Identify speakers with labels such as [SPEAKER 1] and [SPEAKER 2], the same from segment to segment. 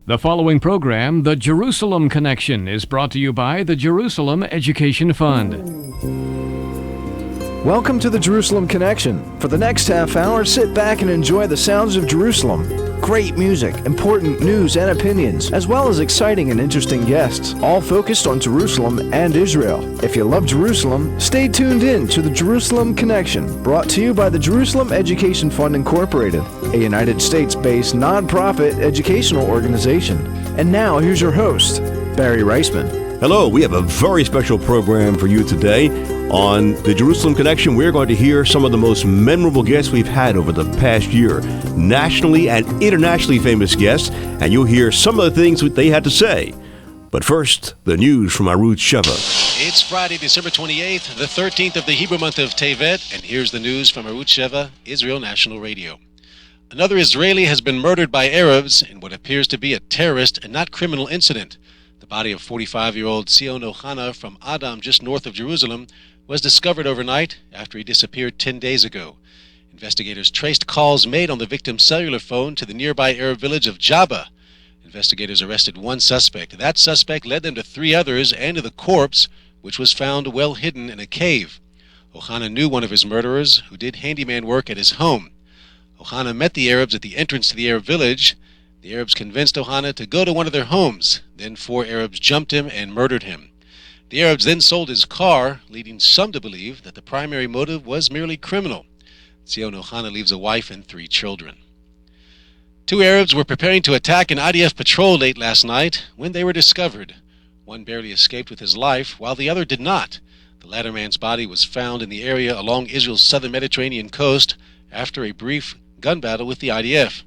[SPEAKER 1] The following program, The Jerusalem Connection, is brought to you by the Jerusalem Education Fund.
[SPEAKER 2] Welcome to the Jerusalem Connection. For the next half hour, sit back and enjoy the sounds of Jerusalem. Great music, important news and opinions, as well as exciting and interesting guests, all focused on Jerusalem and Israel. If you love Jerusalem, stay tuned in to the Jerusalem Connection, brought to you by the Jerusalem Education Fund Incorporated, a United States-based nonprofit educational organization. And now, here's your host, Barry Reisman.
[SPEAKER 3] Hello, we have a very special program for you today. On the Jerusalem Connection, we're going to hear some of the most memorable guests we've had over the past year. Nationally and internationally famous guests, and you'll hear some of the things that they had to say. But first, the news from Arutz Sheva.
[SPEAKER 4] It's Friday, December 28th, the 13th of the Hebrew month of Tevet, and here's the news from Arutz Sheva, Israel National Radio. Another Israeli has been murdered by Arabs in what appears to be a terrorist and not criminal incident. The body of 45-year-old Sion Ohana from Adam, just north of Jerusalem, was discovered overnight after he disappeared 10 days ago. Investigators traced calls made on the victim's cellular phone to the nearby Arab village of Jabba. Investigators arrested one suspect. That suspect led them to three others and to the corpse, which was found well hidden in a cave. Ohana knew one of his murderers, who did handyman work at his home. Ohana met the Arabs at the entrance to the Arab village. The Arabs convinced Ohana to go to one of their homes. Then four Arabs jumped him and murdered him. The Arabs then sold his car, leading some to believe that the primary motive was merely criminal. Sion Ohana leaves a wife and three children. Two Arabs were preparing to attack an IDF patrol late last night when they were discovered. One barely escaped with his life, while the other did not. The latter man's body was found in the area along Israel's southern Mediterranean coast after a brief gun battle with the IDF.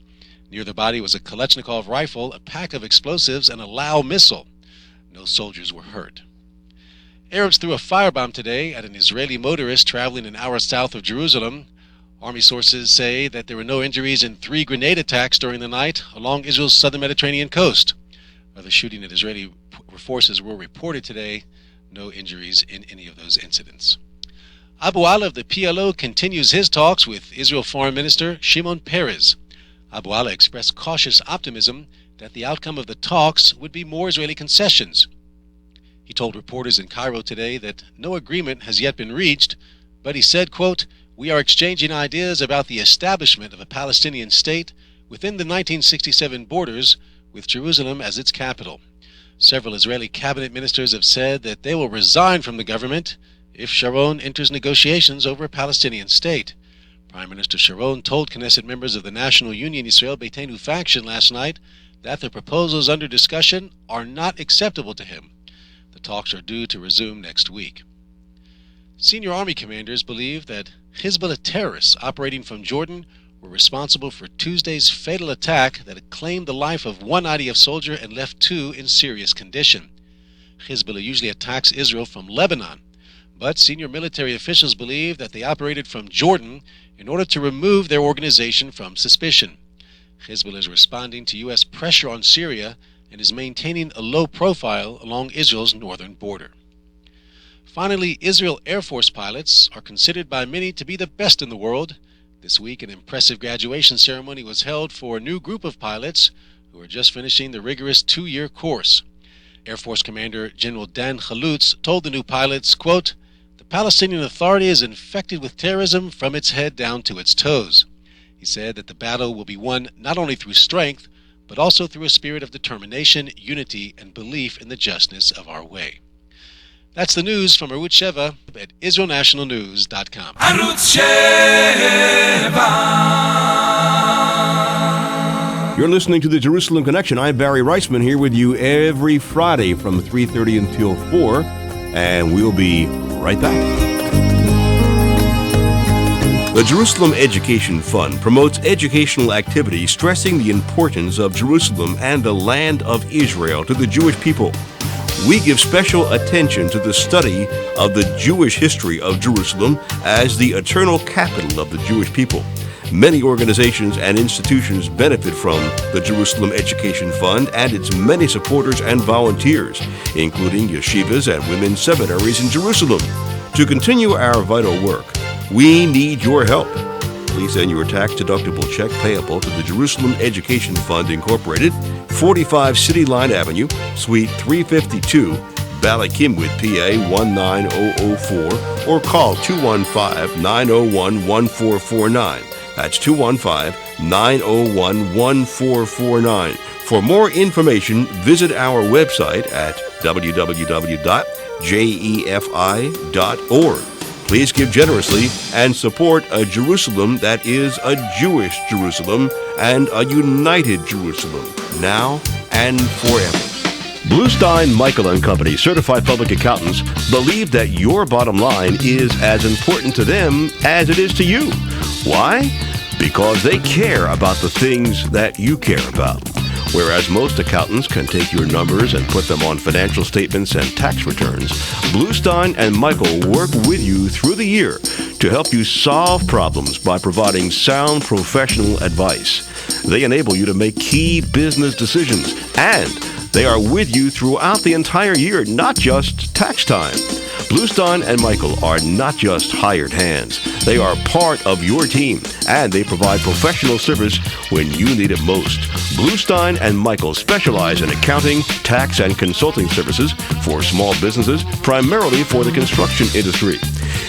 [SPEAKER 4] Near the body was a Kalashnikov rifle, a pack of explosives, and a Lao missile. No soldiers were hurt. Arabs threw a firebomb today at an Israeli motorist traveling an hour south of Jerusalem. Army sources say that there were no injuries in three grenade attacks during the night along Israel's southern Mediterranean coast. Other shooting at Israeli forces were reported today. No injuries in any of those incidents. Abu Ala of the PLO continues his talks with Israel Foreign Minister Shimon Peres. Abu Ala expressed cautious optimism that the outcome of the talks would be more Israeli concessions. He told reporters in Cairo today that no agreement has yet been reached, but he said, quote, "We are exchanging ideas about the establishment of a Palestinian state within the 1967 borders, with Jerusalem as its capital." Several Israeli cabinet ministers have said that they will resign from the government if Sharon enters negotiations over a Palestinian state. Prime Minister Sharon told Knesset members of the National Union Israel Beitenu faction last night that the proposals under discussion are not acceptable to him. The talks are due to resume next week. Senior Army commanders believe that Hezbollah terrorists operating from Jordan were responsible for Tuesday's fatal attack that had claimed the life of one IDF soldier and left two in serious condition. Hezbollah usually attacks Israel from Lebanon, but senior military officials believe that they operated from Jordan in order to remove their organization from suspicion. Hezbollah is responding to U.S. pressure on Syria and is maintaining a low profile along Israel's northern border. Finally, Israel Air Force pilots are considered by many to be the best in the world. This week, an impressive graduation ceremony was held for a new group of pilots who are just finishing the rigorous 2-year course. Air Force Commander General Dan Chalutz told the new pilots, quote, "The Palestinian Authority is infected with terrorism from its head down to its toes." He said that the battle will be won not only through strength, but also through a spirit of determination, unity, and belief in the justness of our way. That's the news from Arutz Sheva at IsraelNationalNews.com.
[SPEAKER 5] Arutz Sheva.
[SPEAKER 3] You're listening to the Jerusalem Connection. I'm Barry Reisman here with you every Friday from 3:30 until 4, and we'll be right back. The Jerusalem Education Fund promotes educational activities stressing the importance of Jerusalem and the land of Israel to the Jewish people. We give special attention to the study of the Jewish history of Jerusalem as the eternal capital of the Jewish people. Many organizations and institutions benefit from the Jerusalem Education Fund and its many supporters and volunteers, including yeshivas and women's seminaries in Jerusalem. To continue our vital work, we need your help. please send your tax-deductible check payable to the Jerusalem Education Fund, Incorporated, 45 City Line Avenue, Suite 352, Ballakimwood, PA 19004, or call 215-901-1449. That's 215-901-1449. For more information, visit our website at www.jefi.org. Please give generously and support a Jerusalem that is a Jewish Jerusalem and a united Jerusalem, now and forever. Bluestein, Michael & Company, certified public accountants, believe that your bottom line is as important to them as it is to you. Why? Because they care about the things that you care about. Whereas most accountants can take your numbers and put them on financial statements and tax returns, Bluestein and Michael work with you through the year to help you solve problems by providing sound professional advice. They enable you to make key business decisions, and they are with you throughout the entire year, not just tax time. Bluestein and Michael are not just hired hands. They are part of your team, and they provide professional service when you need it most. Bluestein and Michael specialize in accounting, tax, and consulting services for small businesses, primarily for the construction industry.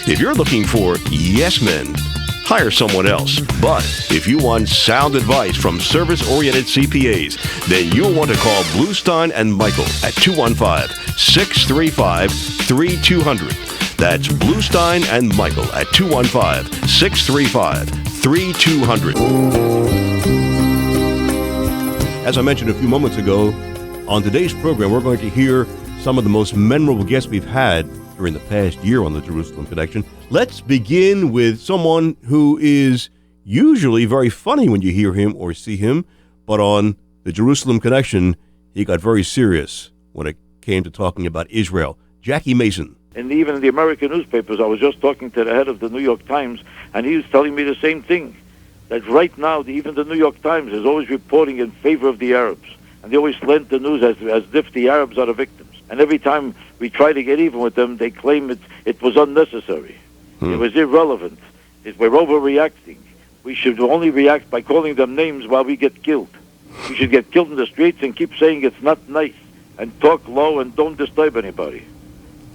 [SPEAKER 3] If you're looking for yes men, hire someone else. But if you want sound advice from service-oriented CPAs, then you'll want to call Bluestein and Michael at 215-635-3200. That's Bluestein and Michael at 215-635-3200. As I mentioned a few moments ago, on today's program, we're going to hear some of the most memorable guests we've had during the past year on the Jerusalem Connection. Let's begin with someone who is usually very funny when you hear him or see him, but on the Jerusalem Connection, he got very serious when it came to talking about Israel. Jackie Mason.
[SPEAKER 6] And even in the American newspapers, I was just talking to the head of the New York Times, and he was telling me the same thing, that right now, even the New York Times is always reporting in favor of the Arabs. And they always slant the news as if the Arabs are the victims. And every time we try to get even with them, they claim it was unnecessary. It was irrelevant. We're overreacting. We should only react by calling them names while we get killed. We should get killed in the streets and keep saying it's not nice, and talk low and don't disturb anybody.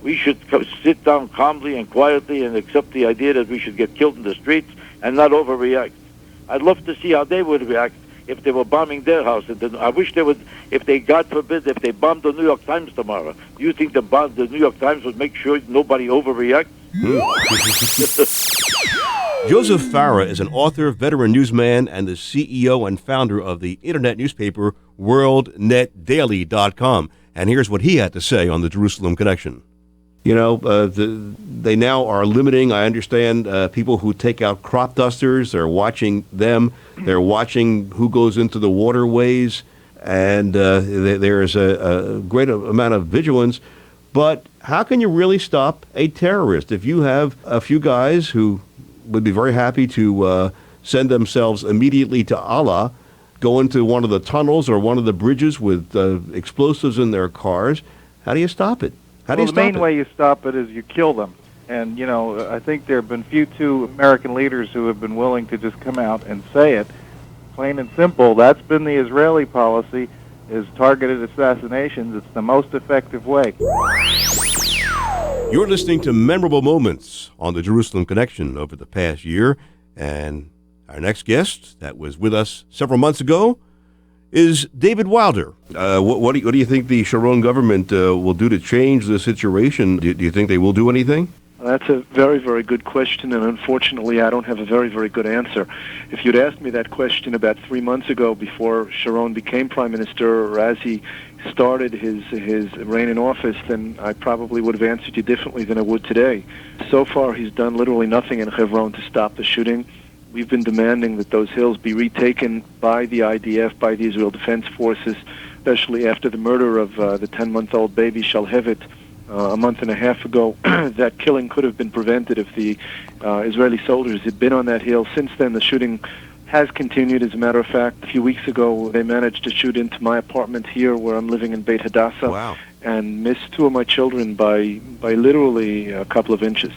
[SPEAKER 6] We should sit down calmly and quietly and accept the idea that we should get killed in the streets and not overreact. I'd love to see how they would react if they were bombing their house. I wish they would, if they, God forbid, if they bombed the New York Times tomorrow. Do you think the New York Times would make sure nobody overreacts?
[SPEAKER 3] Joseph Farah is an author, veteran newsman, and the CEO and founder of the internet newspaper WorldNetDaily.com. And here's what he had to say on the Jerusalem Connection. You know, they now are limiting, I understand, people who take out crop dusters. They're watching them. They're watching who goes into the waterways. And there's a great amount of vigilance. But how can you really stop a terrorist? If you have a few guys who would be very happy to send themselves immediately to Allah, go into one of the tunnels or one of the bridges with explosives in their cars, how do you stop it?
[SPEAKER 7] The main way you stop it is you kill them. And, you know, I think there have been two American leaders who have been willing to just come out and say it. Plain and simple, that's been the Israeli policy, is targeted assassinations. It's the most effective way.
[SPEAKER 3] You're listening to Memorable Moments on the Jerusalem Connection over the past year. And our next guest that was with us several months ago is David Wilder. What do you think the Sharon government will do to change the situation? Do you think they will do anything?
[SPEAKER 8] That's a very, very good question, and unfortunately I don't have a very, very good answer. If you'd asked me that question about 3 months ago before Sharon became Prime Minister, or as he started his reign in office, then I probably would have answered you differently than I would today. So far he's done literally nothing in Hebron to stop the shooting. We've been demanding that those hills be retaken by the IDF, by the Israel Defense Forces, especially after the murder of the 10-month-old baby Shalhevet a month and a half ago. That killing could have been prevented if the Israeli soldiers had been on that hill. Since then, the shooting has continued. As a matter of fact, a few weeks ago, they managed to shoot into my apartment here where I'm living in Beit Hadassah.
[SPEAKER 3] Wow.
[SPEAKER 8] And missed two of my children by literally a couple of inches.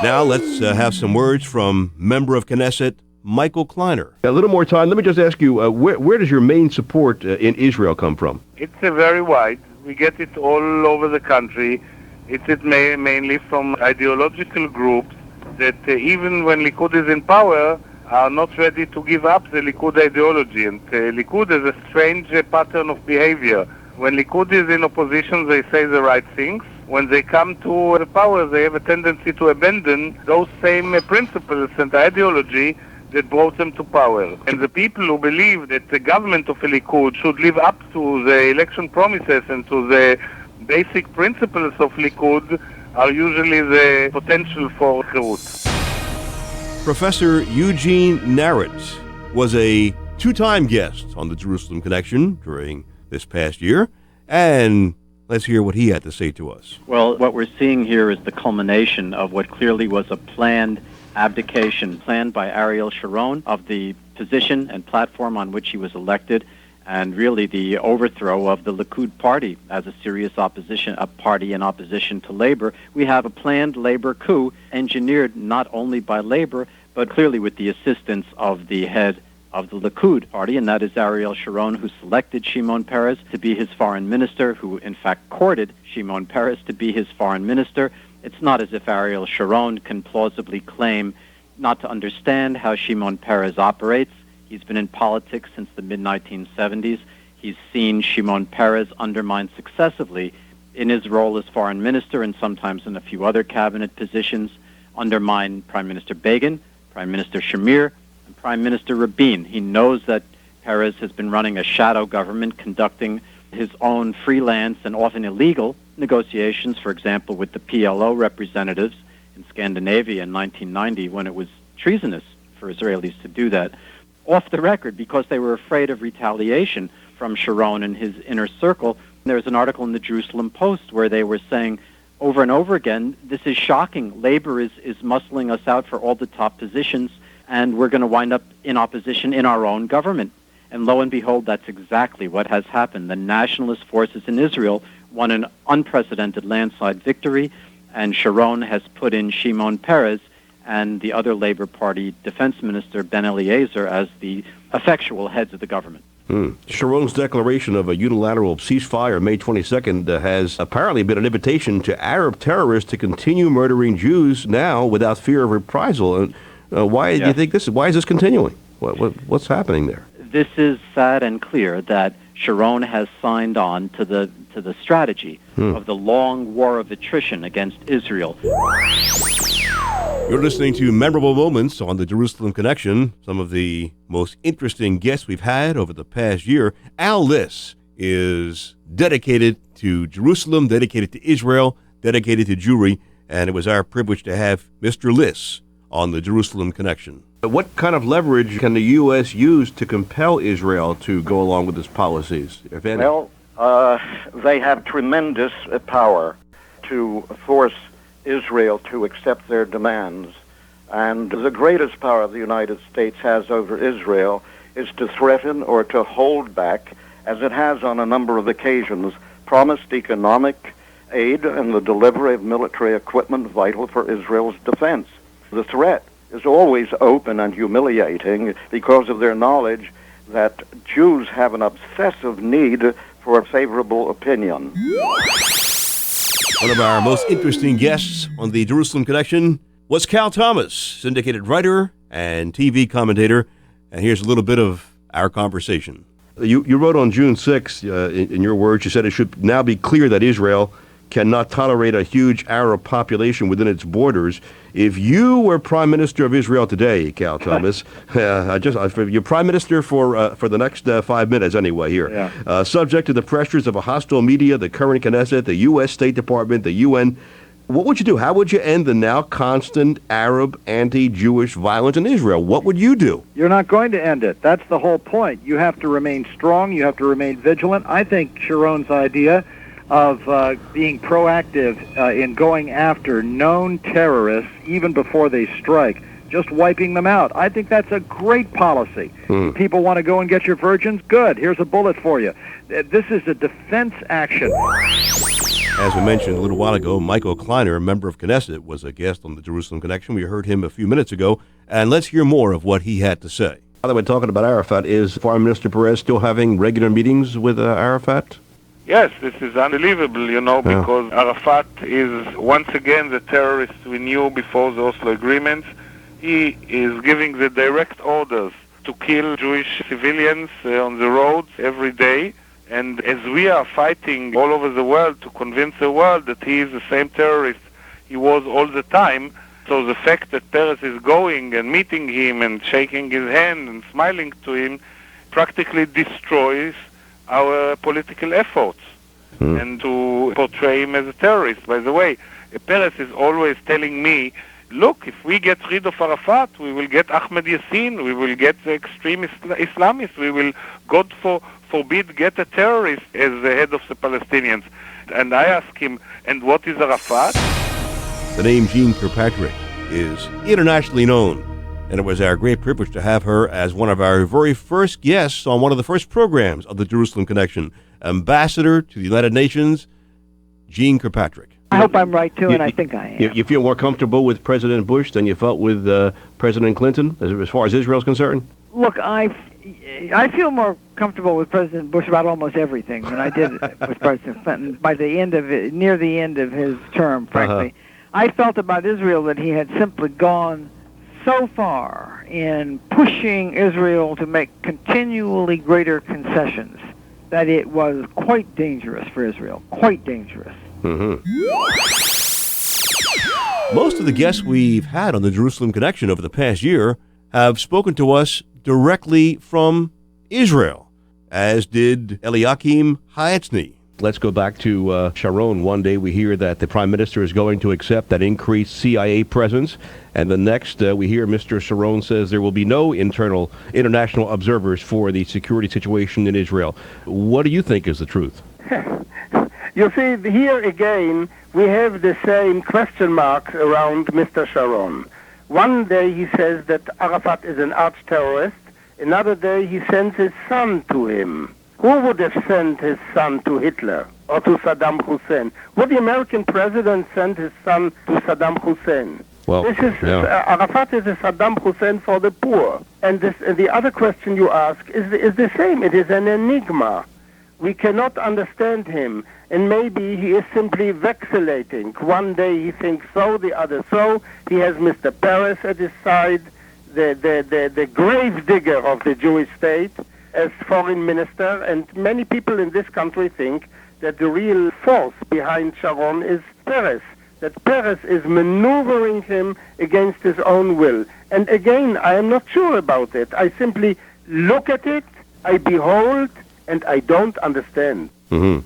[SPEAKER 3] Now let's have some words from member of Knesset, Michael Kleiner. A little more time. Let me just ask you, where does your main support in Israel come from?
[SPEAKER 9] It's very wide. We get it all over the country. It's mainly from ideological groups that even when Likud is in power, are not ready to give up the Likud ideology. And Likud is a strange pattern of behavior. When Likud is in opposition, they say the right things. When they come to the power, they have a tendency to abandon those same principles and ideology that brought them to power. And the people who believe that the government of the Likud should live up to the election promises and to the basic principles of Likud are usually the potential for Herut.
[SPEAKER 3] Professor Eugene Narrett was a two-time guest on the Jerusalem Connection during this past year, and let's hear what he had to say to us.
[SPEAKER 10] Well, what we're seeing here is the culmination of what clearly was a planned abdication, planned by Ariel Sharon of the position and platform on which he was elected, and really the overthrow of the Likud party as a serious opposition, a party in opposition to labor. We have a planned labor coup engineered not only by labor, but clearly with the assistance of the head of the Likud party, and that is Ariel Sharon, who selected Shimon Peres to be his foreign minister, who in fact courted Shimon Peres to be his foreign minister. It's not as if Ariel Sharon can plausibly claim not to understand how Shimon Peres operates. He's been in politics since the mid-1970s. He's seen Shimon Peres undermined successively in his role as foreign minister and sometimes in a few other cabinet positions, undermine Prime Minister Begin, Prime Minister Shamir, and Prime Minister Rabin. He knows that Peres has been running a shadow government, conducting his own freelance and often illegal negotiations, for example, with the PLO representatives in Scandinavia in 1990, when it was treasonous for Israelis to do that, off the record, because they were afraid of retaliation from Sharon and his inner circle. There's an article in the Jerusalem Post where they were saying over and over again, this is shocking. Labor is muscling us out for all the top positions, and we're going to wind up in opposition in our own government. And lo and behold, that's exactly what has happened. The nationalist forces in Israel won an unprecedented landslide victory, and Sharon has put in Shimon Peres and the other Labor Party Defense Minister, Ben Eliezer, as the effectual heads of the government.
[SPEAKER 3] Sharon's declaration of a unilateral ceasefire May 22nd has apparently been an invitation to Arab terrorists to continue murdering Jews now without fear of reprisal. Why do you think this is? Why is this continuing? What's happening there?
[SPEAKER 10] This is sad and clear that Sharon has signed on to the strategy of the long war of attrition against Israel.
[SPEAKER 3] You're listening to Memorable Moments on the Jerusalem Connection. Some of the most interesting guests we've had over the past year. Al Liss is dedicated to Jerusalem, dedicated to Israel, dedicated to Jewry, and it was our privilege to have Mr. Liss on the Jerusalem Connection. What kind of leverage can the U.S. use to compel Israel to go along with its policies, if any?
[SPEAKER 11] Well, they have tremendous power to force Israel to accept their demands. And the greatest power the United States has over Israel is to threaten or to hold back, as it has on a number of occasions, promised economic aid and the delivery of military equipment vital for Israel's defense. The threat is always open and humiliating because of their knowledge that Jews have an obsessive need for a favorable opinion.
[SPEAKER 3] One of our most interesting guests on the Jerusalem Connection was Cal Thomas, syndicated writer and TV commentator. And here's a little bit of our conversation. You wrote on June 6th, in your words, you said it should now be clear that Israel cannot tolerate a huge Arab population within its borders. If you were Prime Minister of Israel today, Cal Thomas, you're Prime Minister for the next 5 minutes anyway here, subject to the pressures of a hostile media, the current Knesset, the U.S. State Department, the UN, what would you do? How would you end the now constant Arab anti-Jewish violence in Israel? What would you do?
[SPEAKER 7] You're not going to end it. That's the whole point. You have to remain strong. You have to remain vigilant. I think Sharon's idea of being proactive in going after known terrorists even before they strike, just wiping them out. I think that's a great policy. People want to go and get your virgins? Good. Here's a bullet for you. This is a defense action.
[SPEAKER 3] As we mentioned a little while ago, Michael Kleiner, a member of Knesset, was a guest on the Jerusalem Connection. We heard him a few minutes ago, and let's hear more of what he had to say. By the way, talking about Arafat, is Foreign Minister Perez still having regular meetings with Arafat?
[SPEAKER 9] Yes, this is unbelievable, because Arafat is once again the terrorist we knew before the Oslo agreements. He is giving the direct orders to kill Jewish civilians on the roads every day. And as we are fighting all over the world to convince the world that he is the same terrorist he was all the time, so the fact that Peres is going and meeting him and shaking his hand and smiling to him practically destroys our political efforts and to portray him as a terrorist. By the way, Peres is always telling me, look, if we get rid of Arafat, we will get Ahmed Yassin, we will get the extreme Islamists, we will, God forbid, get a terrorist as the head of the Palestinians. And I ask him, and what is Arafat?
[SPEAKER 3] The name Eugene Kirkpatrick is internationally known, and it was our great privilege to have her as one of our very first guests on one of the first programs of the Jerusalem Connection, Ambassador to the United Nations, Eugene Kirkpatrick.
[SPEAKER 12] I hope I'm right, too, and I think I am.
[SPEAKER 3] You feel more comfortable with President Bush than you felt with President Clinton, as far as Israel's concerned?
[SPEAKER 12] Look, I feel more comfortable with President Bush about almost everything than I did with President Clinton by the end of it, near the end of his term, frankly. I felt about Israel that he had simply gone so far in pushing Israel to make continually greater concessions that it was quite dangerous for Israel, quite dangerous.
[SPEAKER 3] Most of the guests we've had on the Jerusalem Connection over the past year have spoken to us directly from Israel, as did Elyakim Haetzni. Let's go back to Sharon. One day we hear that the Prime Minister is going to accept that increased CIA presence, and the next we hear Mr. Sharon says there will be no international observers for the security situation in Israel. What do you think is the truth?
[SPEAKER 13] You see, here again, we have the same question marks around Mr. Sharon. One day he says that Arafat is an arch-terrorist. Another day he sends his son to him. Who would have sent his son to Hitler or to Saddam Hussein? Would the American president send his son to Saddam Hussein?
[SPEAKER 3] Well,
[SPEAKER 13] Arafat is a Saddam Hussein for the poor. And the other question you ask is the same. It is an enigma. We cannot understand him, and maybe he is simply vacillating. One day he thinks so, the other so. He has Mr. Peres at his side, the grave digger of the Jewish state, as foreign minister, and many people in this country think that the real force behind Sharon is Peres, that Peres is maneuvering him against his own will. And again, I am not sure about it. I simply look at it, I behold, and I don't understand.
[SPEAKER 3] I'm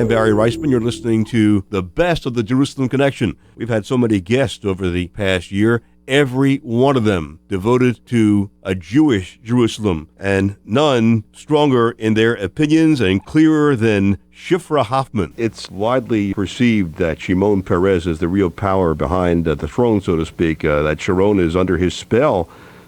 [SPEAKER 3] Barry Reisman. You're listening to the best of the Jerusalem Connection. We've had so many guests over the past year, every one of them devoted to a Jewish Jerusalem, and none stronger in their opinions and clearer than Shifra Hoffman. It's widely perceived that Shimon Peres is the real power behind the throne, so to speak, that Sharon is under his spell.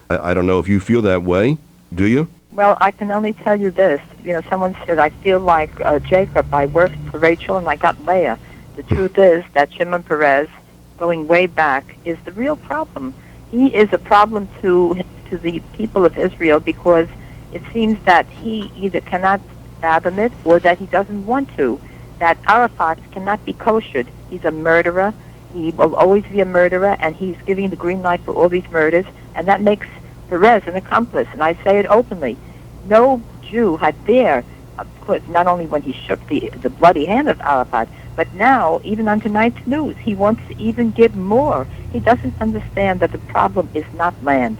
[SPEAKER 3] I don't know if you feel that way. Do you?
[SPEAKER 14] Well, I can only tell you this. Someone said, I feel like Jacob. I worked for Rachel and I got Leah. The truth is that Shimon Peres, going way back, is the real problem. He is a problem to the people of Israel because it seems that he either cannot fathom it or that he doesn't want to, that Arafat cannot be koshered. He's a murderer. He will always be a murderer, and he's giving the green light for all these murders, and that makes Peres an accomplice, and I say it openly. No Jew had dared, not only when he shook the bloody hand of Arafat, but now, even on tonight's news, he wants to even give more. He doesn't understand that the problem is not land.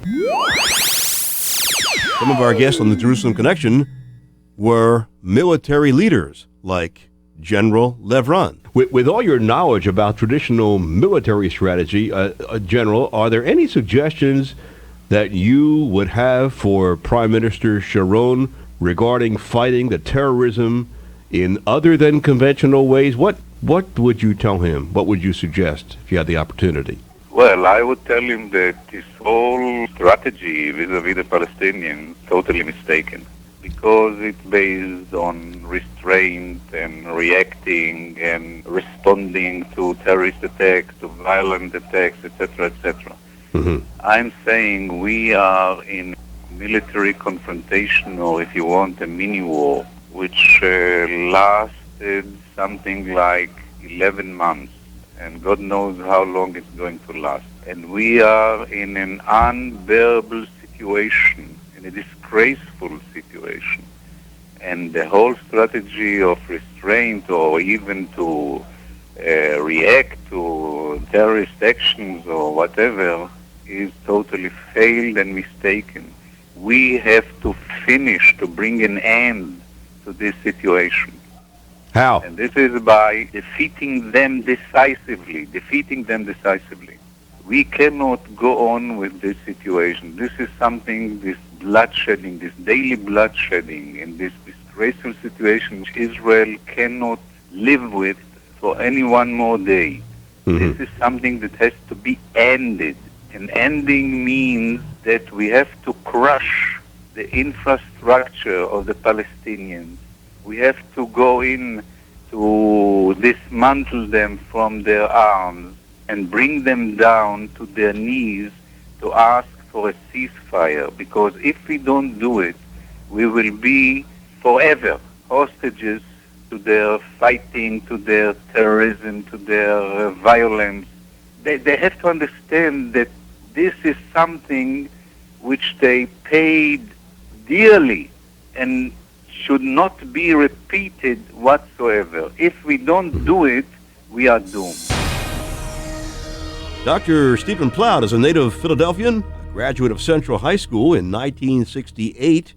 [SPEAKER 3] Some of our guests on the Jerusalem Connection were military leaders, like General Levran. With all your knowledge about traditional military strategy, General, are there any suggestions that you would have for Prime Minister Sharon regarding fighting the terrorism in other than conventional ways? What would you tell him? What would you suggest if you had the opportunity?
[SPEAKER 9] Well, I would tell him that his whole strategy vis-a-vis the Palestinians is totally mistaken. because it's based on restraint and reacting and responding to terrorist attacks, to violent attacks, etc., etc. I'm saying we are in military confrontation, or if you want, a mini-war, which lasted something like 11 months, and God knows how long it's going to last. And we are in an unbearable situation, in a disgraceful situation. And the whole strategy of restraint, or even to react to terrorist actions or whatever, is totally failed and mistaken. We have to finish, to bring an end to this situation.
[SPEAKER 3] How?
[SPEAKER 9] And this is by defeating them decisively. We cannot go on with this situation. This is something, this bloodshedding, this daily bloodshedding, in this disgraceful situation which Israel cannot live with for any one more day. This is something that has to be ended. And ending means that we have to crush the infrastructure of the Palestinians. We have to go in to dismantle them from their arms and bring them down to their knees to ask for a ceasefire. Because if we don't do it, we will be forever hostages to their fighting, to their terrorism, to their violence. They have to understand that this is something which they paid dearly and should not be repeated whatsoever. If we don't do it, we are doomed.
[SPEAKER 3] Dr. Stephen Plout is a native Philadelphian, a graduate of Central High School in 1968.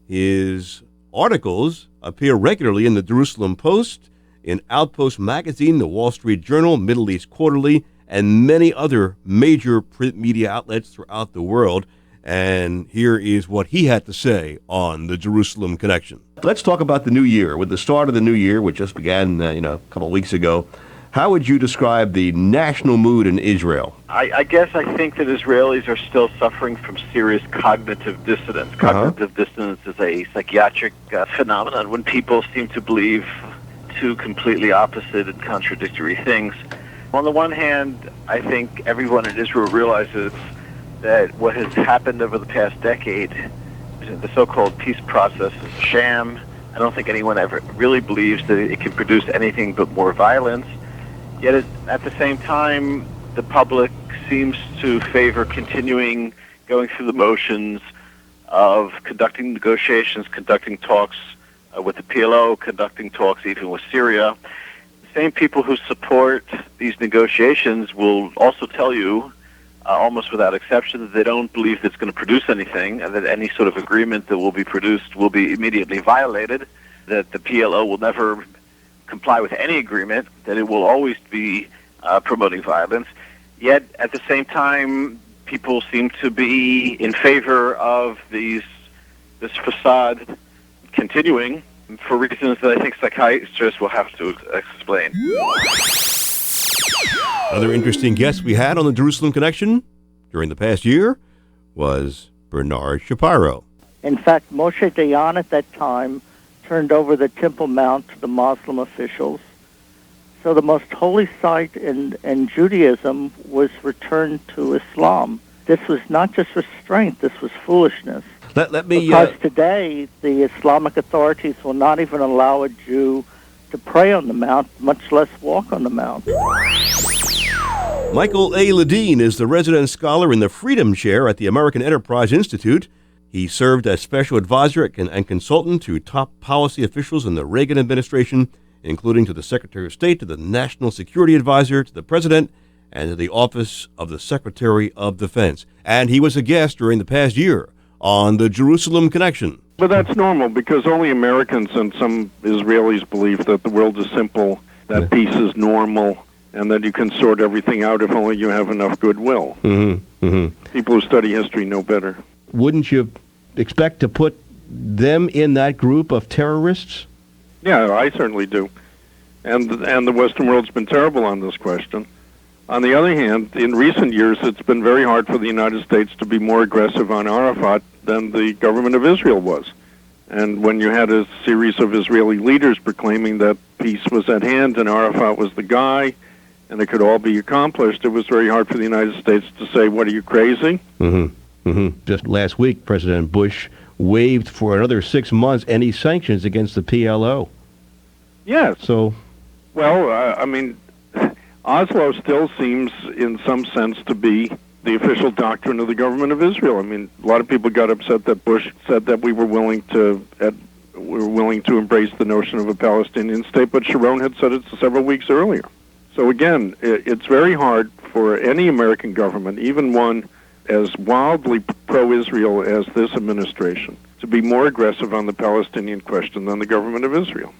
[SPEAKER 3] His articles appear regularly in the Jerusalem Post, in Outpost Magazine, the Wall Street Journal, Middle East Quarterly, and many other major print media outlets throughout the world. And here is what he had to say on the Jerusalem Connection. Let's talk about the new year. With the start of the new year, which just began a couple of weeks ago, how would you describe the national mood in Israel?
[SPEAKER 15] I guess I think that Israelis are still suffering from serious cognitive dissonance. Cognitive dissonance is a psychiatric phenomenon when people seem to believe two completely opposite and contradictory things. On the one hand, I think everyone in Israel realizes that what has happened over the past decade, the so-called peace process, is a sham. I don't think anyone ever really believes that it can produce anything but more violence. Yet at the same time, the public seems to favor continuing going through the motions of conducting negotiations, conducting talks with the PLO, conducting talks even with Syria. The same people who support these negotiations will also tell you, almost without exception, that they don't believe that it's going to produce anything, and that any sort of agreement that will be produced will be immediately violated, that the PLO will never comply with any agreement, that it will always be promoting violence. Yet, at the same time, people seem to be in favor of this facade continuing for reasons that I think psychiatrists will have to explain.
[SPEAKER 3] Another interesting guest we had on the Jerusalem Connection during the past year was Bernard Shapiro.
[SPEAKER 16] In fact, Moshe Dayan at that time turned over the Temple Mount to the Muslim officials. So the most holy site in Judaism was returned to Islam. This was not just restraint, this was foolishness.
[SPEAKER 3] Let me,
[SPEAKER 16] because today the Islamic authorities will not even allow a Jew to pray on the Mount, much less walk on the Mount.
[SPEAKER 3] Michael A. Ledeen is the resident scholar in the Freedom Chair at the American Enterprise Institute. He served as special advisor and consultant to top policy officials in the Reagan administration, including to the Secretary of State, to the National Security Advisor, to the President, and to the Office of the Secretary of Defense. And he was a guest during the past year on the Jerusalem Connection.
[SPEAKER 7] But that's normal, because only Americans and some Israelis believe that the world is simple, that peace is normal, and that you can sort everything out if only you have enough goodwill. People who study history know better.
[SPEAKER 3] Wouldn't you expect to put them in that group of terrorists?
[SPEAKER 7] Yeah, I certainly do. And the Western world's been terrible on this question. On the other hand, in recent years, it's been very hard for the United States to be more aggressive on Arafat than the government of Israel was. And when you had a series of Israeli leaders proclaiming that peace was at hand and Arafat was the guy and it could all be accomplished, it was very hard for the United States to say, what, are you crazy?
[SPEAKER 3] Just last week, President Bush waived for another 6 months any sanctions against the PLO.
[SPEAKER 7] Yes.
[SPEAKER 3] So,
[SPEAKER 7] well, I mean, Oslo still seems, in some sense, to be the official doctrine of the government of Israel. I mean, a lot of people got upset that Bush said that we were willing to embrace the notion of a Palestinian state, but Sharon had said it several weeks earlier. So again, it's very hard for any American government, even one as wildly pro-Israel as this administration, to be more aggressive on the Palestinian question than the government of Israel.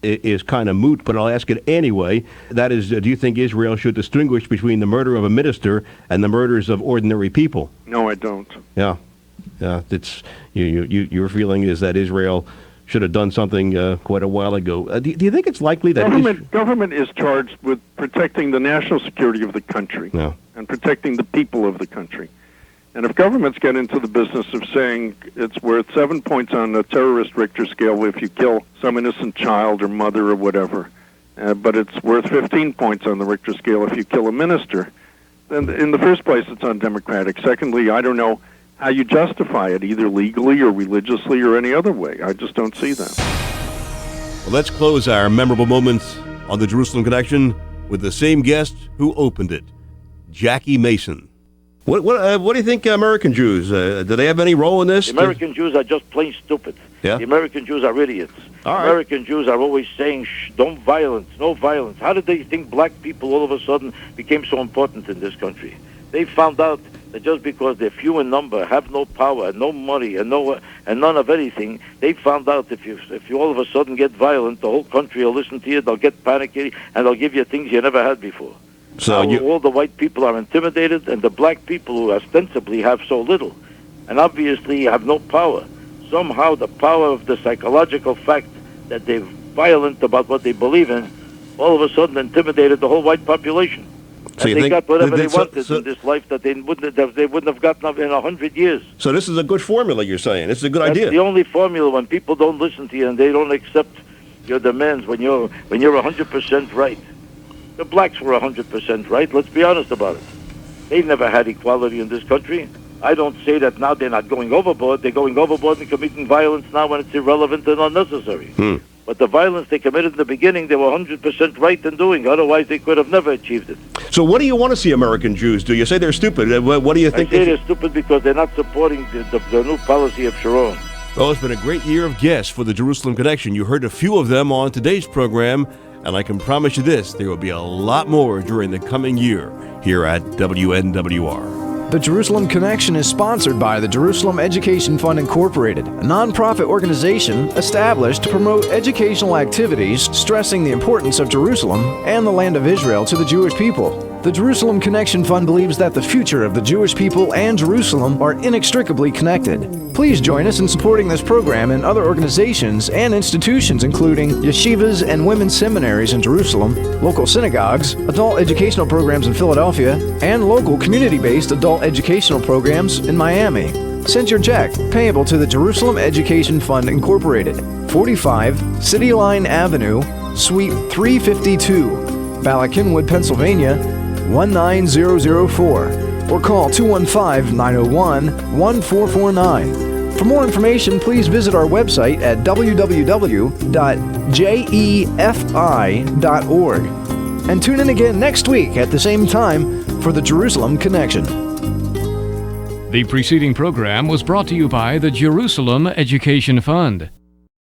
[SPEAKER 3] It is kind of moot, but I'll ask it anyway. That is, do you think Israel should distinguish between the murder of a minister and the murders of ordinary people?
[SPEAKER 7] No, I don't.
[SPEAKER 3] Yeah. It's your feeling is that Israel should have done something quite a while ago. Do you think it's likely that
[SPEAKER 7] government is charged with protecting the national security of the country and protecting the people of the country? And if governments get into the business of saying it's worth 7 points on a terrorist Richter scale if you kill some innocent child or mother or whatever, but it's worth 15 points on the Richter scale if you kill a minister, then in the first place it's undemocratic. Secondly, I don't know how you justify it, either legally or religiously or any other way. I just don't see that.
[SPEAKER 3] Well, let's close our memorable moments on the Jerusalem Connection with the same guest who opened it, Jackie Mason. What do you think, American Jews? Do they have any role in this?
[SPEAKER 6] The American Jews are just plain stupid.
[SPEAKER 3] Yeah?
[SPEAKER 6] The American Jews are idiots.
[SPEAKER 3] All right.
[SPEAKER 6] American Jews are always saying, don't violence, no violence. How did they think black people all of a sudden became so important in this country? They found out that just because they're few in number, have no power, no money, and none of anything, they found out if you all of a sudden get violent, the whole country will listen to you, they'll get panicky, and they'll give you things you never had before.
[SPEAKER 3] So
[SPEAKER 6] all the white people are intimidated, and the black people who ostensibly have so little, and obviously have no power. Somehow the power of the psychological fact that they're violent about what they believe in, all of a sudden intimidated the whole white population.
[SPEAKER 3] So
[SPEAKER 6] and they got whatever they wanted in this life that they wouldn't have gotten in 100 years.
[SPEAKER 3] So this is a good formula, you're saying? This is a good idea.
[SPEAKER 6] That's the only formula when people don't listen to you and they don't accept your demands when you're 100% right. The blacks were 100% right. Let's be honest about it. They've never had equality in this country. I don't say that now they're not going overboard. They're going overboard and committing violence now when it's irrelevant and unnecessary. But the violence they committed in the beginning, they were 100% right in doing. Otherwise, they could have never achieved it.
[SPEAKER 3] So what do you want to see American Jews do? You say they're stupid. What do you think?
[SPEAKER 6] I say they're stupid because they're not supporting the new policy of Sharon.
[SPEAKER 3] Well, it's been a great year of guests for the Jerusalem Connection. You heard a few of them on today's program, and I can promise you this, there will be a lot more during the coming year here at WNWR.
[SPEAKER 2] The Jerusalem Connection is sponsored by the Jerusalem Education Fund Incorporated, a nonprofit organization established to promote educational activities stressing the importance of Jerusalem and the land of Israel to the Jewish people. The Jerusalem Connection Fund believes that the future of the Jewish people and Jerusalem are inextricably connected. Please join us in supporting this program and other organizations and institutions including yeshivas and women's seminaries in Jerusalem, local synagogues, adult educational programs in Philadelphia, and local community-based adult educational programs in Miami. Send your check, payable to the Jerusalem Education Fund Incorporated, 45 City Line Avenue, Suite 352, Bala Cynwyd, Pennsylvania, 19004, or call 215-901-1449. For more information, please visit our website at www.jefi.org. And tune in again next week at the same time for the Jerusalem Connection.
[SPEAKER 1] The preceding program was brought to you by the Jerusalem Education Fund.